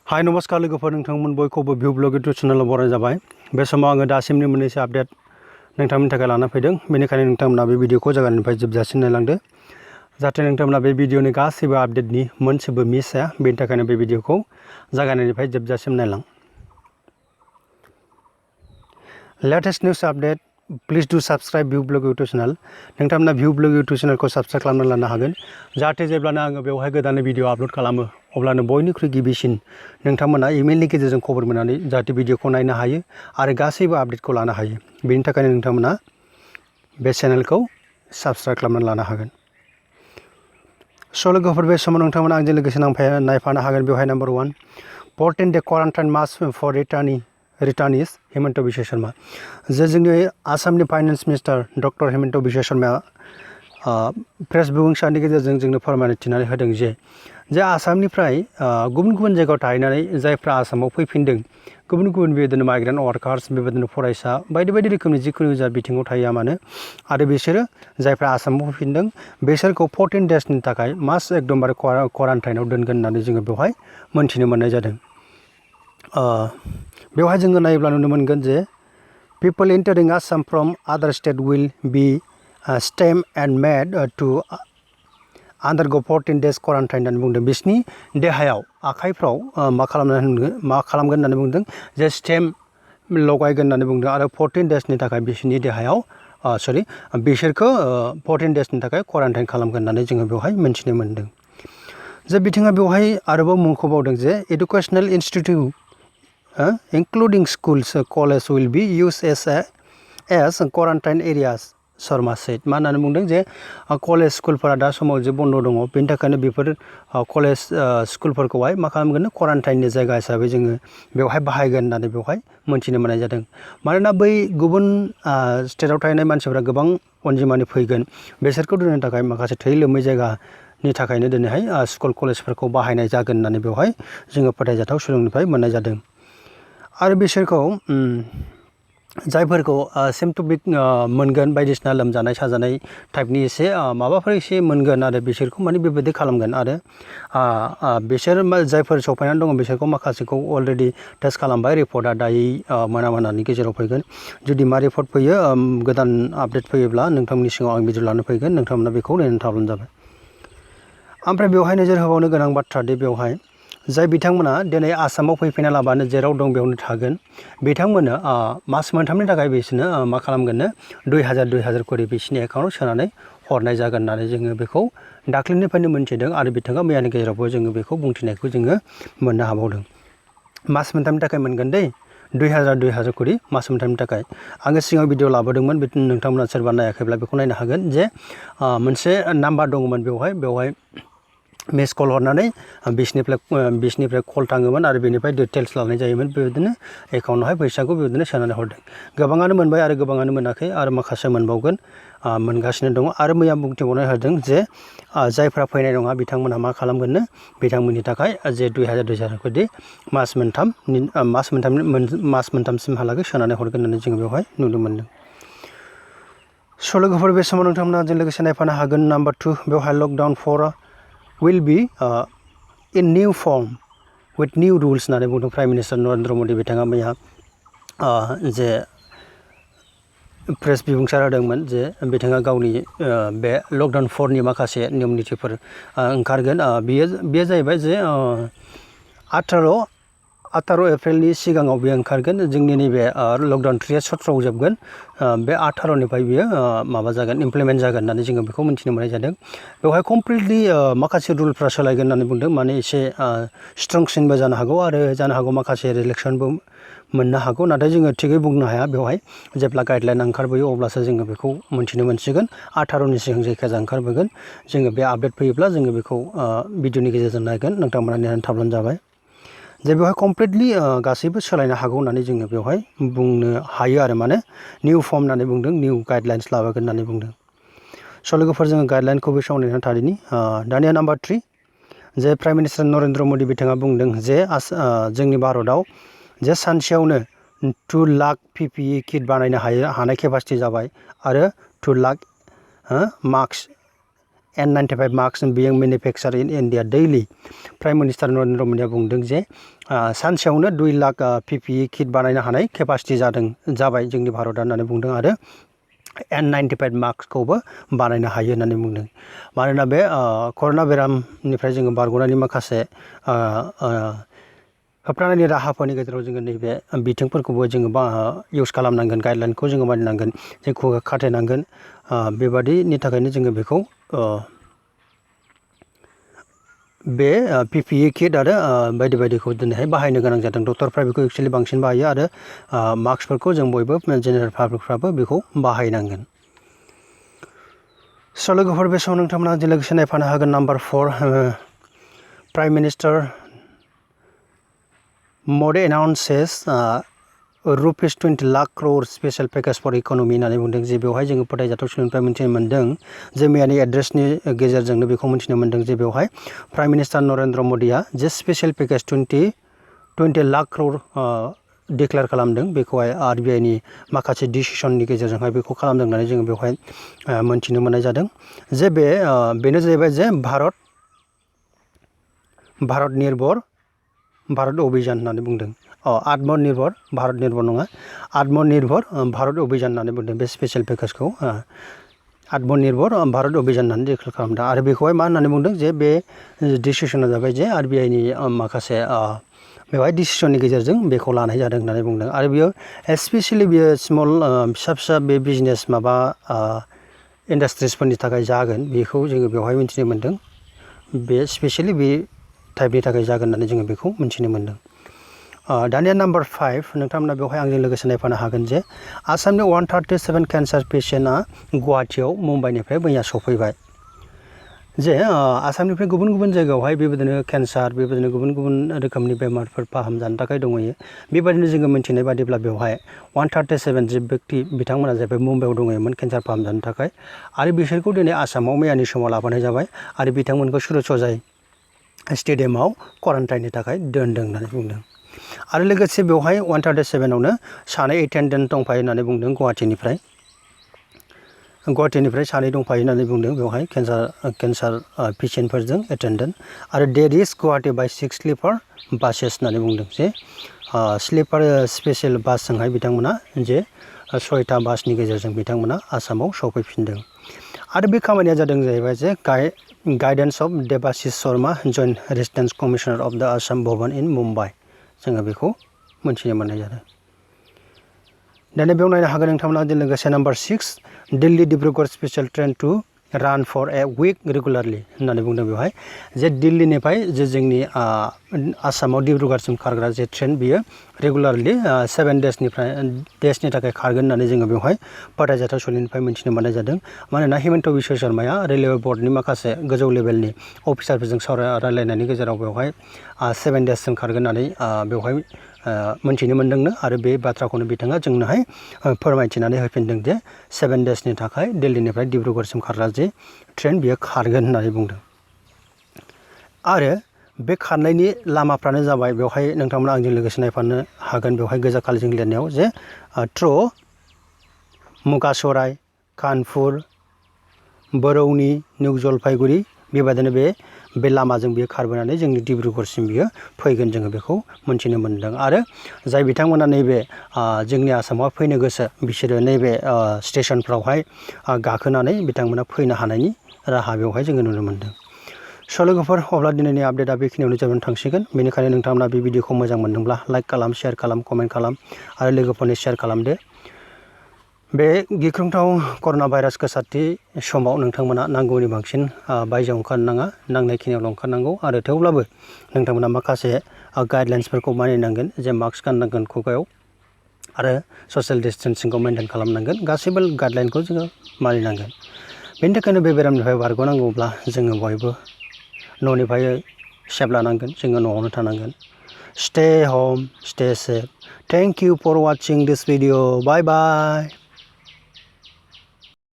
हाय नमस्कार लोगोफोर नोंथांमोन बयखौबो भिउ ब्लग इउटुब चेनेलाव बरायनाय जाबाय। बे समाव आङो दासिमनि मोननैसो आपडेट नोंथांमोननि थाखाय लाना फैदों। बेनिखायनो नोंथांमोना बे भिडिअखौ जागायनायनिफ्राय जोबजासिम नायलांदो जाहाथे नोंथांमोना बे भिडिअनि गासैबो आपडेटनि मोनसेबो मिस जाया। बेनि थाखायनो बे भिडिअखौ जागायनायनिफ्राय जोबजासिम नायलां। Latest news update please do subscribe view blog YouTube channel. नोंथांमोना भिउ ब्लग इउटुब चेनेलखौ सब्सक्राइब खालामना लानो हागोन जाहाथे जेब्लानो आङो बेवहाय गोदान भिडिअ आपलोड खालामो अब्लानो बयनिख्रुइ गिबिसिन नोंथांमोना इमेलनि गेजेरजों खबर मोननानै जाहाथे भिडिअखौ नायनो हायो आरो गासैबो आपडेटखौ लानो हायो। बेनि थाखायनो नोंथांमोना बे चेनेलखौ सब्सक्राइब खालामना लानो हागोन। स' लोगोफोर बे समाव नोंथांमोना आंजों लोगोसे नायफानो हागोन। बेवहाय number 1 14 day quarantine must for returnees Himanta Biswa Sarma. जे जोंनि आसामनि finance minister doctor Himanta Biswa शर्माया प्रेस बिबुंसारनि गेजेरजों जोंनो फोरमायथिनानै होदों जे आसामनिफ्राय गुबुन गुबुन जायगायाव थाहैनानै जायफ्रा आसामाव फैफिनदों, गुबुन गुबुन बेबायदिनो माइग्रेन्ट वार्कार्स, बेबायदिनो फरायसा, बायदि बायदि रोखोमनि जिखुनु जा बिथिङाव थाया मानो आरो बिसोरो जायफ्रा आसामाव फैफिनदों बिसोरखौ 14 डेजनि थाखाय मास एकदमबारे क्वारान्टाइनाव दोनगोन होननानै जोङो बेवहाय मोन्थिनो मोननाय जादों। बेवहाय जोङो नायोब्ला नुनो मोनगोन जे people entering Assam from other state will be stamped and made to undergo 14 days quarantine होननानै बुंदों। बिसोरनि देहायाव आखाइफ्राव मा खालामगोन होननानै बुंदों जे स्टेम्प लगायगोन होननानै बुंदों आरो 14 डेजनि थाखाय बिसोरनि देहायाव बिसोरखौ 14 डेजनि थाखाय क्वारान्टाइन खालामगोन होननानै जोङो बेवहाय मिन्थिनो मोनदों। जे बिथाङा बेवहाय आरोबाव मुंख'बावदों जे educational institute including schools, college will be used as quarantine areas, Sarma said. मा होननानै बुंदों जे कलेज स्कुलफोरा दा समाव जे बन्द दङ, बेनि थाखायनो बेफोर कलेज स्कुलफोरखौहाय मा खालामगोन क्वारान्टाइननि जायगा हिसाबै जोङो बेवहाय बाहायगोन होननानै बेवहाय मोन्थिनो मोननाय जादों। मानोना बै गुबुन स्टेटआव थाहैनाय मानसिफोरा गोबां अनजिमानि फैगोन, बेसोरखौ दोननो थाखाय माखासे थै लोमै जायगानि थाखायनो दिनैहाय स्कुल कलेजफोरखौ बाहायनाय जागोन होननानै बेवहाय जोङो फोथायजाथाव सुलुंनिफ्राय मोननाय जादों। आरो बिसोरखौ जायफोरखौ सिम्पटमिक मोनगोन, बायदिसिना लोमजानाय साजानाय टाइपनि एसे माबाफोर एसे मोनगोन आरो बिसोरखौ माने बेबायदि खालामगोन आरो बिसोर जायफोर सफैनानै दङ बिसोरखौ माखासेखौ अलरेडि टेस्ट खालामबाय। रिपर्टआ दायो मोनानि गेजेराव फैगोन। जुदि मा रिपर्ट फैयो, गोदान आपडेट फैयोब्ला नोंथांमोननि सिगाङाव आं भिडिअ लानो फैगोन। नोंथांमोना बेखौ नायनानै थाब्लानो जाबाय। ओमफ्राय बेवहाय नोजोर होबावनो गोनां बाथ्रा दि बेवहाय जाय बिथांमोना दिनै आसामाव फैफिना लाबानो जेराव दं बेयावनो थागोन, बिथांमोननो मास मोनथामनि थाखाय बिसोरनो मा खालामगोननो 2000 करि बिसोरनि एकाउन्टआव सोनानै हरनाय जागोन होननानै जोङो बेखौ दाख्लैनिफ्रायनो मोन्थिदों आरो बिथाङा मैयानि गेजेरावबो जोङो बेखौ बुंथिनायखौ जोङो मोननो हाबावदों। मास मोनथामनि थाखाय मोनगोन दै 2000 करि मास मोनथामनि थाखाय। आङो सिगाङाव भिडिअ लाबोदोंमोन, नोंथांमोना सोरबा नायाखैब्ला बेखौ नायनो हागोन जे मोनसे नाम्बार दङमोन बेवहाय मिस कल हरनानै बिसनिफ्राय कल थाङोमोन आरो बेनिफ्राय डिटेल्स लानाय जायोमोन। बेबायदिनो एकाउन्टआवहाय फैसाखौ बेबायदिनो सोनानै हरदों। गोबाङानो मोनबाय आरो गोबाङानो मोनाखै आरो माखासे मोनबावगोन, मोनगासिनो दङ। आरो मैया बुंथिबावनाय होदों जे जायफ्रा फैनाय नङा बिथांमोनहा मा खालामगोननो बिथांमोननि थाखाय जे 2000 करि मास मोनथामसिमहालागै सोनानै हरगोन होननानै जोङो बेवहाय नुनो मोनदों। स' लोगोफोर बे समाव नोंथांमोना जों लोगोसे नायफानो हागोन। नम्बर 2 बेवहाय lockdown 4 will be in new form with new rules होननानै बुंदों प्राइम मिनिस्टार नरेन्द्र मदि बिथाङा मैया जे प्रेस बिबुंसार होदोंमोन जे बिथाङा गावनि बे लकडाउन 4नि माखासे नियम नितिफोर ओंखारगोन। बेयो जाहैबाय जे 18 एप्रिलनि सिगाङाव बेयो ओंखारगोन। जोंनि नैबे लकडाउन 3 17आव जोबगोन। बे 18निफ्राय बियो माबा जागोन, इमप्लिमेन्ट जागोन होननानै जोङो बेखौ मिन्थिनो मोननाय जादों। बेवहाय कमप्लिटलि माखासे रुलफ्रा सोलायगोन होननानै बुंदों, माने एसे स्ट्रंसिनबो जानो हागौ आरो जानो हागौ माखासे रिलेक्सनबो मोननो हागौ। नाथाय जोङो थिगै बुंनो हाया। बेवहाय जेब्ला गाइडलाइन ओंखारबोयो अब्लासो जोङो बेखौ मोन्थिनो मोनसिगोन। 18नि सिगां जायखिजाया ओंखारबोगोन। जोङो बे आपडेट फैयोब्ला जोङो बेखौ भिडिअनि गेजेरजों नायगोन। नोंथांमोना नेनानै थाब्लानो जाबाय। जे बेवहाय कमप्लिटलि गासैबो सोलायनो हागौ होननानै जोङो बेवहाय बुंनो हायो आरो माने निउ फर्म होननानै बुंदों, निउ गाइडलाइन्स लाबोगोन होननानै बुंदों। स' लोगोफोर जोङो गाइडलाइनखौ बे समाव नेनानै थादिनि। दानिया नम्बर 3 जे प्राइम मिनिस्टार नरेन्द्र मदि बिथाङा बुंदों जे जोंनि भारतआव जे सानसेयावनो 2 लाख PPE किट बानायनो हानाय केपासिटि जाबाय आरो 2 lakh mask N95 masks being manufactured in India daily. Prime Minister Narendra Modi बुंदों जे सानसेयावनो 2 लाख PPE किट बानायनो हानाय केपासिटि जाबाय जोंनि भारतआ होननानै बुंदों आरो N95 मास्कखौबो बानायनो हायो होननानै बुंदों। मानोना बे कर'ना बेरामनिफ्राय जोङो बारग'नायनि माखासे होबथानायनि राहाफोरनि गेजेराव जोङो नैबे बिथिंफोरखौबो जोङो इउज खालामनांगोन, गाइडलाइनखौ जोङो मानिनांगोन, जोंखौ खाथायनांगोन। बेबादिनि थाखायनो जोङो बेखौ बे PPE किट आरो बायदि बायदिखौ दिनैहाय बाहायनो गोनां जादों। डक्टरफ्रा बेखौ एक्चुअलि बांसिन बाहायो आरो मास्कफोरखौ जों बयबो जेनेरेल पाब्लिकफ्राबो बेखौ बाहायनांगोन। स' लोगोफोर बे समाव नोंथांमोना लोगोसे नायफानो हागोन number 4 prime minister Modi announces ₹20 lakh crore special package for economy होननानै बुंदों जे बेवहाय जोङो फोथायजाथाव सोलोंथाइ मिथिनो मोन्दों जे मैयानि एड्रेसनि गेजेरजोंनो बेखौ मिथिनो मोन्दों जे बेवहाय प्राइम मिनिस्टार नरेन्द्र मदिया जे special package 20 lakh crore declare खालामदों बेखौहाय RBI नि माखासे डिसिसननि गेजेरजोंहाय बेखौ खालामदों होननानै जोङो बेवहाय मिथिनो मोननाय जादों जे बेनो जाहैबाय जे भारत निर्भर भारत अभियान होननानै बुंदों। आत्मनिर्भर भारत निर्भर नङा, आत्मनिर्भर भारत अभियान होननानै बुंदों बे स्पेशल पेकेजखौ आत्मनिर्भर भारत अभियान होननानै डिक्लेयार खालामदों आरो बेखौहाय मा होननानै बुंदों जे बे डिसिसना जाबाय जे RBI नि माखासे बेवहाय डिसिसननि गेजेरजों बेखौ लानाय जादों होननानै बुंदों आरो बेयो स्पेसियेलि बेयो स्मल फिसा बे बिजनेस इन्डास्ट्रिसफोरनि थाखाय जागोन बेखौ जोङो बेवहाय मिथिनो मोन्दों। बे स्पेसियेलि बे टाइपनि थाखाय जागोन होननानै जोङो बेखौ मिथिनो मोन्दों। दानिया नाम्बार 5 नोंथांमोना बेवहाय आंजों लोगोसे नायफानो हागोन जे आसामनि 137 केन्सार पेसेन्टआ गुवाहाटियाव मुम्बाइनिफ्राय मैया सफैबाय। जे आसामनिफ्राय गुबुन गुबुन जायगायावहाय बेबायदिनो केन्सार बेबायदिनो गुबुन गुबुन रोखोमनि बेमारफोर फाहामजानो थाखाय दंहैयो। बेबायदिनो जोङो मिथिनाय बादिब्ला बेवहाय 137 जे व्यक्ति बिथांमोना जाहैबाय मुम्बाइआव दंहैयोमोन केन्सार फाहामजानो थाखाय आरो बिसोरखौ दिनै आसामाव मैयानि समाव लाबोनाय जाबाय आरो बिथांमोनखौ सुरसजाय स्टेडियामाव क्वारान्टाइननि थाखाय दोनदों होननानै बुंदों आरो लोगोसे बेवहाय 137आवनो सानै एटेन्डेन्ट दंफायो होननानै बुंदों गुवाहाटिनिफ्राय सानै दंफायो होननानै बुंदों बेवहाय केन्सार पेसेन्टफोरजों एटेन्डेन्ट आरो देर इज गुवाहाटि बाय 6 स्लिपार बासेस होननानै बुंदों जे स्लिपार स्पेशेल बासजोंहाय बिथांमोना जे 6टा बासनि गेजेरजों बिथांमोना आसामाव सफैफिनदों आरो बे खामानिया जादों जाहैबाय जे guidance of Debashis Sharma joint resident commissioner of the Assam भवन इन मुम्बाइ जोङो बेखौ मिथिनो मोननाय जादों। दानिया बेयाव नायनो हागोन नोंथांमोना लोगोसे number 6 Delhi Dibrugarh special train to run for a week regularly होननानै बुंदों बेवहाय जे दिल्लीनिफ्राय जे जोंनि आसामाव डिब्रुगड़सिम खारग्रा जे ट्रेन बियो रेगुलारलि 7 देसनि थाखाय खारगोन होननानै जोङो बेवहाय फोथायजाथाव सोलिनिफ्राय मिथिनो मोननाय जादों। मानोना हिमन्त बिश्व शर्माया रेलवे बर्डनि माखासे गोजौ लेभेलनि अफिसारफोरजों रायलायनायनि गेजेराव बेवहाय 7 देससिम खारगोन होननानै बेवहाय मिथिनो मोन्दोंनो आरो बे बाथ्राखौनो बिथाङा जोंनोहाय फोरमायथिनानै होफिनदों जे 7 देसनि थाखाय दिल्लीनिफ्राय डिब्रुगड़सिम खारग्रा जे ट्रेन बियो खारगोन होननानै बुंदों आरो बे खारनायनि लामाफ्रानो जाबाय बेवहाय नोंथांमोना आंजों लोगोसे नायफानो हागोन बेवहाय गोजा खालिजों लिरनायाव जे थ्रु मुगासराय कानपुर बरौनी निउ जलपाइगुरि बेबायदिनो बे लामाजों बियो खारबोनानै जोंनि डिब्रुगड़सिम बियो फैगोन जोङो बेखौ मिथिनो मोन्दों आरो जाय बिथांमोना नैबे जोंनि आसामाव फैनो गोसो बिसोरो नैबे स्टेशनफ्रावहाय गाखोनानै बिथांमोना फैनो हानायनि राहा बेवहाय जोङो नुनो मोन्दों। स' लोगोफोर अब्ला दिनैनि आपडेटआ बेखिनियावनो जोबनानै थांसिगोन बेनिखायनो नोंथांमोना बे भिडिअखौ मोजां मोनदोंब्ला लाइक खालाम शेयार खालाम कमेन्ट खालाम आरो लोगोफोरनो शेयार खालामदो। बे गिख्रंथाव कर'ना भाइरास गोसारथि समाव नोंथांमोना नांगौनि बांसिन बायजोआव ओंखारनो नाङा नांनायखिनियावल' ओंखारनांगौ आरो थेवब्लाबो नोंथांमोना माखासे गाइडलाइन्सफोरखौ मानिनांगोन जे मास्क गाननांगोन खुगायाव आरो ससियेल डिस्टेन्सिंखौ मेनटेन खालामनांगोन गासैबो गाइडलाइनखौ जोङो मानिनांगोन। बेनि थाखायनो बे बेरामनिफ्राय बारग'नांगौब्ला जोङो बयबो न'निफ्राय सेफ लानांगोन जोङो न'आवनो थानांगोन। Stay home, stay safe. Thank you for watching this video. Bye bye.